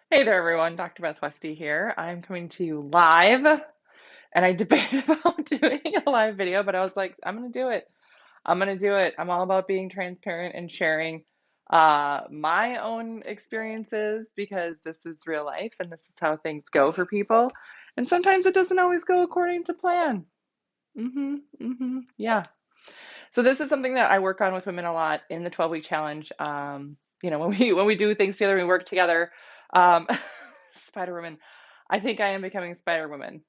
Hey there, everyone. Dr. Beth Westie here. I'm coming to you live, and I debated about doing a live video, but I was like, I'm going to do it. I'm going to do it. I'm all about being transparent and sharing my own experiences because this is real life and this is how things go for people. And sometimes it doesn't always go according to plan. Yeah. So this is something that I work on with women a lot in the 12-week challenge. When we do things together, we work together. Um, Spider Woman. I think I am becoming Spider Woman.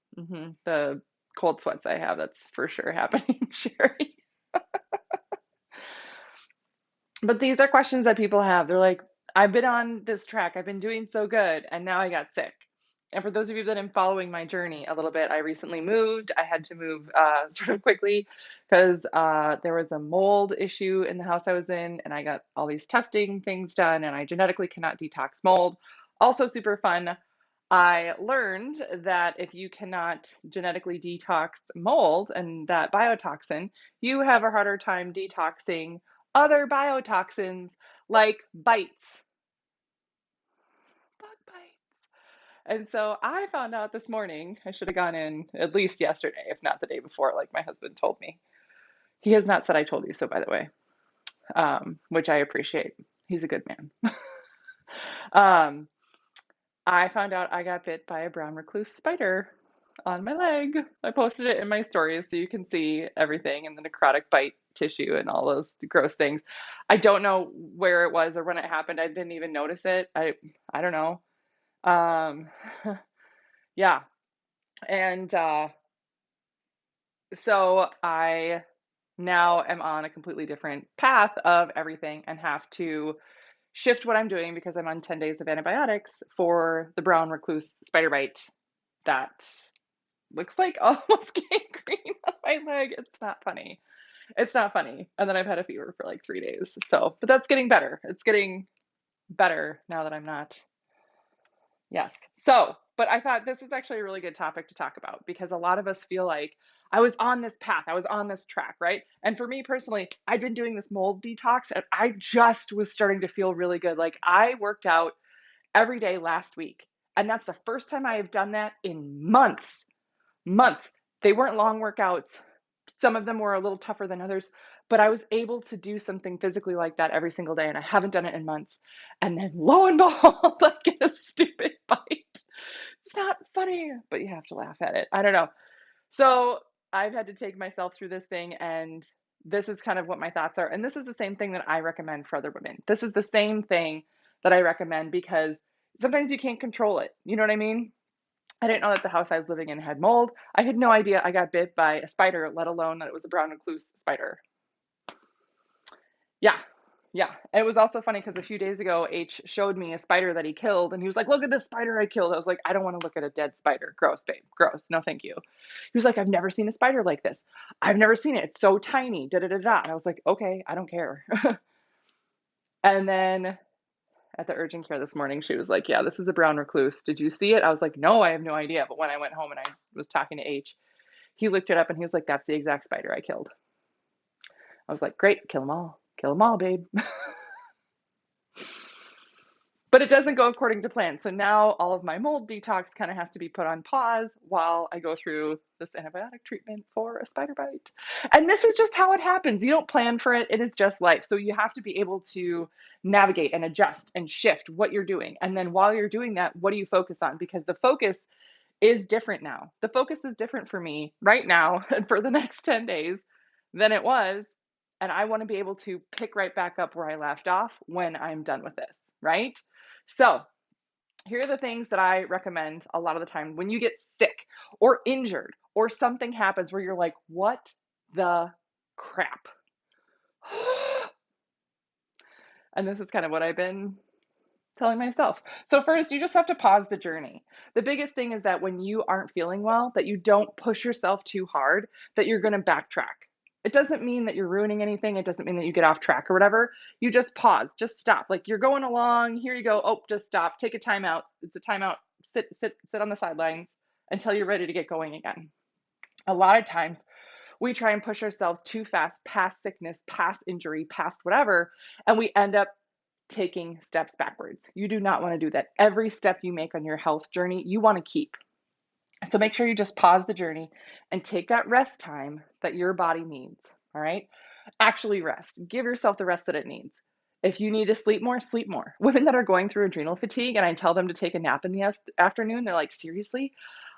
The cold sweats I have, that's for sure happening, Sherry. But these are questions that people have. They're like, I've been on this track, I've been doing so good, and now I got sick. And for those of you that have been following my journey a little bit, I recently moved. I had to move sort of quickly because there was a mold issue in the house I was in, and I got all these testing things done, and I genetically cannot detox mold. Also, super fun. I learned that if you cannot genetically detox mold and that biotoxin, you have a harder time detoxing other biotoxins like bites, bug bites. And so I found out this morning, I should have gone in at least yesterday, if not the day before, like my husband told me. He has not said I told you so, by the way, which I appreciate. He's a good man. Um, I found out I got bit by a brown recluse spider on my leg. I posted it in my stories so you can see everything and the necrotic bite tissue and all those gross things. I don't know where it was or when it happened. I didn't even notice it. I don't know. Um, yeah. And so I now am on a completely different path of everything and have to shift what I'm doing because I'm on 10 days of antibiotics for the brown recluse spider bite that looks like almost gangrene on my leg. It's not funny. It's not funny. And then I've had a fever for like 3 days. So, but that's getting better. It's getting better now that I'm not. Yes. So, but I thought this is actually a really good topic to talk about because a lot of us feel like I was on this path, I was on this track, right? And for me personally, I'd been doing this mold detox and I just was starting to feel really good. Like I worked out every day last week. And that's the first time I have done that in months. Months. They weren't long workouts. Some of them were a little tougher than others, but I was able to do something physically like that every single day, and I haven't done it in months. And then lo and behold, I get a stupid bite. It's not funny, but you have to laugh at it. I don't know. So I've had to take myself through this thing, and this is kind of what my thoughts are. And this is the same thing that I recommend for other women. This is the same thing that I recommend because sometimes you can't control it. You know what I mean? I didn't know that the house I was living in had mold. I had no idea I got bit by a spider, let alone that it was a brown recluse spider. Yeah. Yeah. And it was also funny because a few days ago, H showed me a spider that he killed, and he was like, "Look at this spider I killed." I was like, "I don't want to look at a dead spider. Gross, babe. Gross. No, thank you." He was like, "I've never seen a spider like this. I've never seen it. It's so tiny. Da da da da." And I was like, "Okay, I don't care." And then at the urgent care this morning, she was like, "Yeah, this is a brown recluse. Did you see it?" I was like, "No, I have no idea." But when I went home and I was talking to H, he looked it up and he was like, "That's the exact spider I killed." I was like, "Great, kill them all. Kill them all, babe." But it doesn't go according to plan. So now all of my mold detox kind of has to be put on pause while I go through this antibiotic treatment for a spider bite. And this is just how it happens. You don't plan for it, it is just life. So you have to be able to navigate and adjust and shift what you're doing. And then while you're doing that, what do you focus on? Because the focus is different now. The focus is different for me right now and for the next 10 days than it was. And I want to be able to pick right back up where I left off when I'm done with this, right? So, here are the things that I recommend a lot of the time when you get sick or injured or something happens where you're like, what the crap? And this is kind of what I've been telling myself. So first, you just have to pause the journey. The biggest thing is that when you aren't feeling well, that you don't push yourself too hard, that you're going to backtrack. It doesn't mean that you're ruining anything. It doesn't mean that you get off track or whatever. You just pause, just stop. Like you're going along, here you go. Oh, just stop. Take a timeout. It's a timeout. Sit on the sidelines until you're ready to get going again. A lot of times we try and push ourselves too fast past sickness, past injury, past whatever, and we end up taking steps backwards. You do not want to do that. Every step you make on your health journey, you want to keep. So make sure you just pause the journey and take that rest time that your body needs. All right. Actually rest. Give yourself the rest that it needs. If you need to sleep more, sleep more. Women that are going through adrenal fatigue and I tell them to take a nap in the afternoon, they're like, seriously?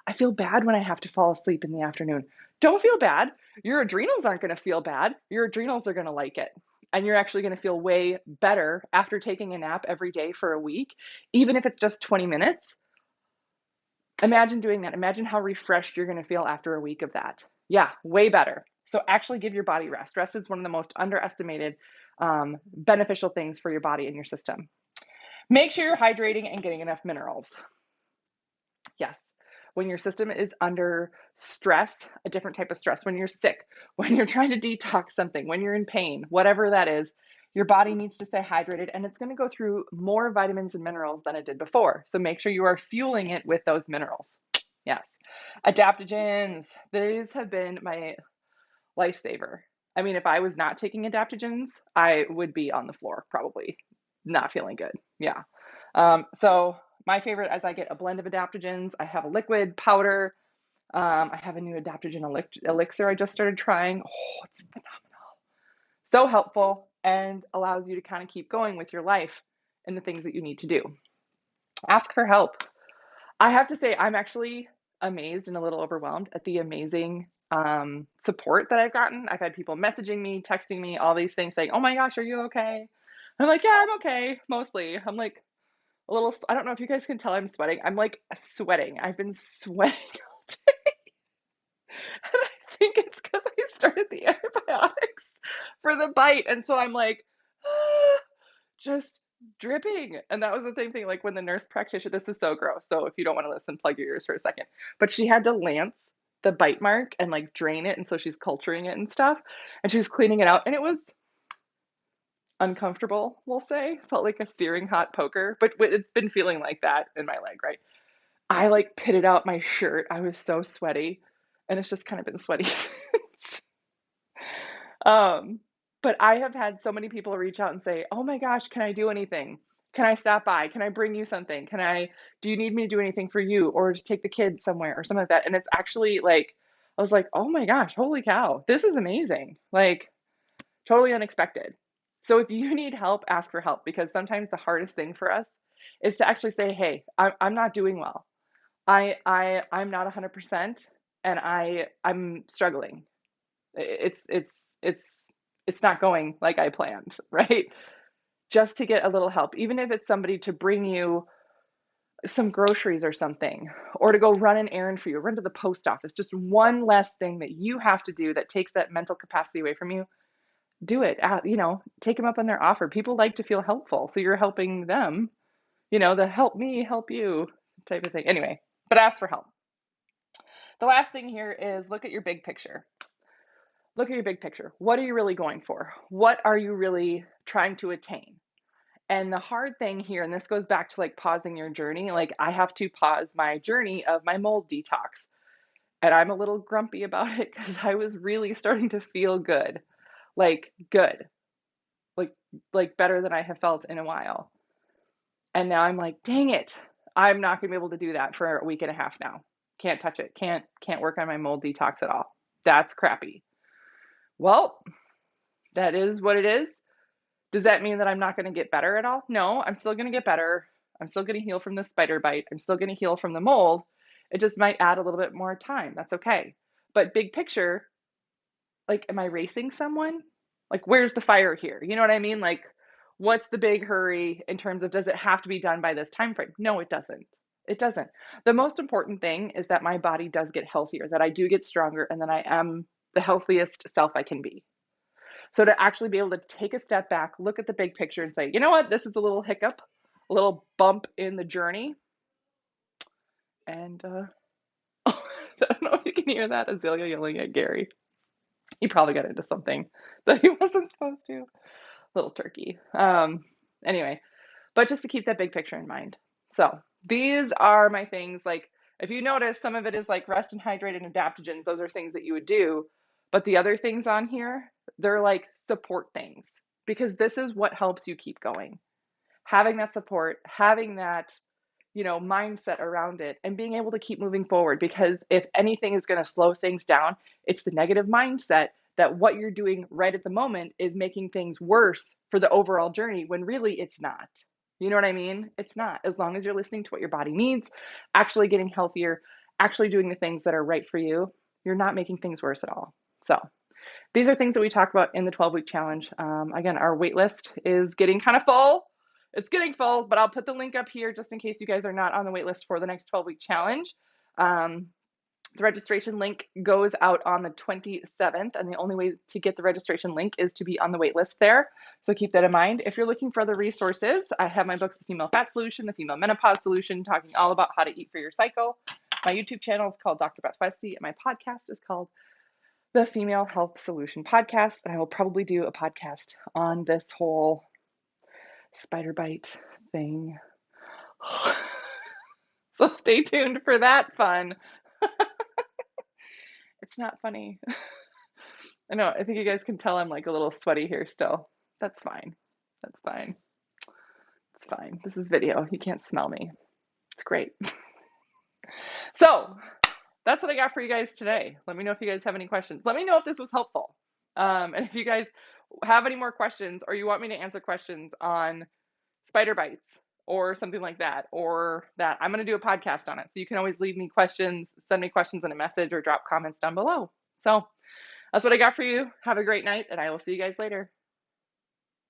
I feel bad when I have to fall asleep in the afternoon. Don't feel bad. Your adrenals aren't going to feel bad. Your adrenals are going to like it. And you're actually going to feel way better after taking a nap every day for a week, even if it's just 20 minutes. Imagine doing that. Imagine how refreshed you're going to feel after a week of that. Yeah, way better. So actually give your body rest. Rest is one of the most underestimated beneficial things for your body and your system. Make sure you're hydrating and getting enough minerals. Yes. When your system is under stress, a different type of stress, when you're sick, when you're trying to detox something, when you're in pain, whatever that is, your body needs to stay hydrated and it's going to go through more vitamins and minerals than it did before. So make sure you are fueling it with those minerals. Yes. Adaptogens. These have been my lifesaver. I mean, if I was not taking adaptogens, I would be on the floor, probably not feeling good. Yeah. So my favorite is I get a blend of adaptogens. I have a liquid powder. I have a new adaptogen elixir I just started trying. Oh, it's phenomenal. So helpful and allows you to kind of keep going with your life and the things that you need to do. Ask for help. I have to say, I'm actually amazed and a little overwhelmed at the amazing support that I've gotten. I've had people messaging me, texting me, all these things saying, oh my gosh, are you okay? I'm like, yeah, I'm okay, mostly. I'm like a little, I don't know if you guys can tell I'm sweating. I'm like sweating. I've been sweating all day. And I think it's because I started the antibiotics for the bite. And so I'm like, just dripping. And that was the same thing, like when the nurse practitioner, this is so gross. So if you don't want to listen, plug your ears for a second. But she had to lance the bite mark and like drain it. And so she's culturing it and stuff. And she was cleaning it out. And it was uncomfortable, we'll say. Felt like a searing hot poker. But it's been feeling like that in my leg, right? I like pitted out my shirt. I was so sweaty. And it's just kind of been sweaty. Um, but I have had so many people reach out and say, "Oh my gosh, can I do anything? Can I stop by? Can I bring you something? Do you need me to do anything for you or to take the kids somewhere or something like that?" And it's actually like, I was like, "Oh my gosh, holy cow, this is amazing." Like totally unexpected. So if you need help, ask for help because sometimes the hardest thing for us is to actually say, "Hey, I'm not doing well. I'm not 100% and I'm struggling. It's it's not going like I planned, right? Just to get a little help, even if it's somebody to bring you some groceries or something, or to go run an errand for you, run to the post office, just one less thing that you have to do that takes that mental capacity away from you. Do it. Take them up on their offer. People like to feel helpful, so you're helping them. The help me, help you type of thing. Anyway, but ask for help. The last thing here is look at your big picture. Look at your big picture. What are you really going for? What are you really trying to attain? And the hard thing here, and this goes back to like pausing your journey, like I have to pause my journey of my mold detox. And I'm a little grumpy about it because I was really starting to feel good, like good, like better than I have felt in a while. And now I'm like, dang it, I'm not gonna be able to do that for a week and a half now. Can't touch it. Can't work on my mold detox at all. That's crappy. Well, that is what it is. Does that mean that I'm not going to get better at all? No, I'm still going to get better. I'm still going to heal from the spider bite. I'm still going to heal from the mold. It just might add a little bit more time. That's okay. But big picture, like, am I racing someone? Like, where's the fire here? You know what I mean? Like, what's the big hurry in terms of does it have to be done by this time frame? No, it doesn't. It doesn't. The most important thing is that my body does get healthier, that I do get stronger, and that I am the healthiest self I can be. So to actually be able to take a step back, look at the big picture and say, you know what, this is a little hiccup, a little bump in the journey. And I don't know if you can hear that, Azalea yelling at Gary. He probably got into something that he wasn't supposed to. Little turkey. Anyway, but just to keep that big picture in mind. So these are my things. Like if you notice, some of it is like rest and hydrate and adaptogens. Those are things that you would do. But the other things on here, they're like support things because this is what helps you keep going. having that support, having that, mindset around it and being able to keep moving forward. Because if anything is going to slow things down, it's the negative mindset that what you're doing right at the moment is making things worse for the overall journey when really it's not. You know what I mean? It's not. As long as you're listening to what your body needs, actually getting healthier, actually doing the things that are right for you, you're not making things worse at all. So, these are things that we talk about in the 12-week challenge. Again, our wait list is getting kind of full. It's getting full, but I'll put the link up here just in case you guys are not on the wait list for the next 12-week challenge. The registration link goes out on the 27th, and the only way to get the registration link is to be on the wait list there. So keep that in mind. If you're looking for other resources, I have my books, The Female Fat Solution, The Female Menopause Solution, talking all about how to eat for your cycle. My YouTube channel is called Dr. Beth Westie, and my podcast is called The Female Health Solution Podcast. And I will probably do a podcast on this whole spider bite thing. So stay tuned for that fun. It's not funny. I know, I think you guys can tell I'm like a little sweaty here still. That's fine. That's fine. It's fine. This is video. You can't smell me. It's great. So that's what I got for you guys today. Let me know if you guys have any questions. Let me know if this was helpful. And if you guys have any more questions or you want me to answer questions on spider bites or something like that, or that, I'm going to do a podcast on it. So you can always leave me questions, send me questions in a message or drop comments down below. So that's what I got for you. Have a great night, and I will see you guys later.